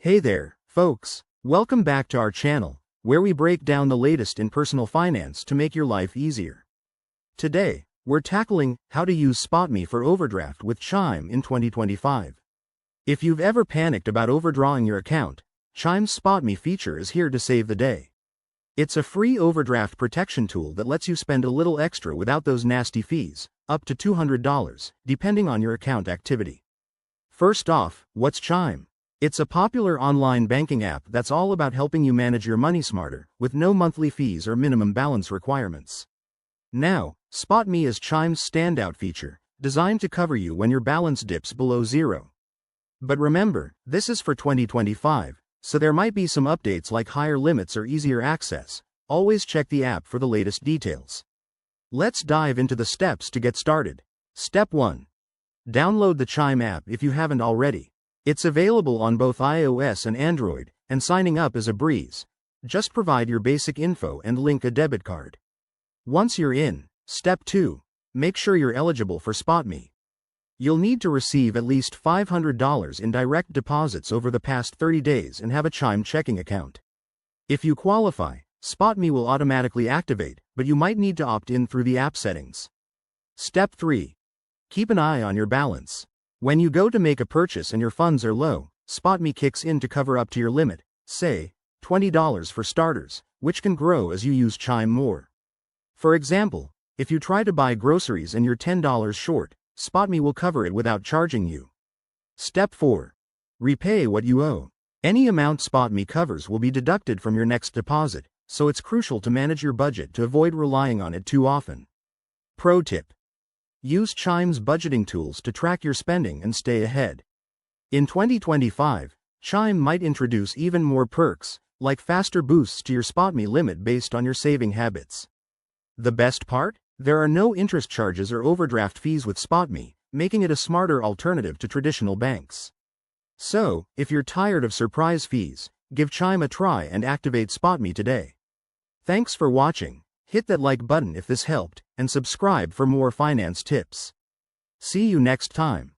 Hey there, folks. Welcome back to our channel, where we break down the latest in personal finance to make your life easier. Today, we're tackling how to use Spot Me for overdraft with Chime in 2025. If you've ever panicked about overdrawing your account, Chime's Spot Me feature is here to save the day. It's a free overdraft protection tool that lets you spend a little extra without those nasty fees, up to $200, depending on your account activity. First off, what's Chime? It's a popular online banking app that's all about helping you manage your money smarter, with no monthly fees or minimum balance requirements. Now, Spot Me is Chime's standout feature, designed to cover you when your balance dips below zero. But remember, this is for 2025, so there might be some updates like higher limits or easier access. Always check the app for the latest details. Let's dive into the steps to get started. Step 1. Download the Chime app if you haven't already. It's available on both iOS and Android, and signing up is a breeze. Just provide your basic info and link a debit card. Once you're in, Step 2. Make sure you're eligible for Spot Me. You'll need to receive at least $500 in direct deposits over the past 30 days and have a Chime checking account. If you qualify, Spot Me will automatically activate, but you might need to opt in through the app settings. Step 3. Keep an eye on your balance. When you go to make a purchase and your funds are low, Spot Me kicks in to cover up to your limit, say, $20 for starters, which can grow as you use Chime more. For example, if you try to buy groceries and you're $10 short, Spot Me will cover it without charging you. Step 4. Repay what you owe. Any amount Spot Me covers will be deducted from your next deposit, so it's crucial to manage your budget to avoid relying on it too often. Pro tip. Use Chime's budgeting tools to track your spending and stay ahead. In 2025, Chime might introduce even more perks, like faster boosts to your Spot Me limit based on your saving habits. The best part? There are no interest charges or overdraft fees with Spot Me, making it a smarter alternative to traditional banks. So, if you're tired of surprise fees, give Chime a try and activate Spot Me today. Thanks for watching. Hit that like button if this helped, and subscribe for more finance tips. See you next time.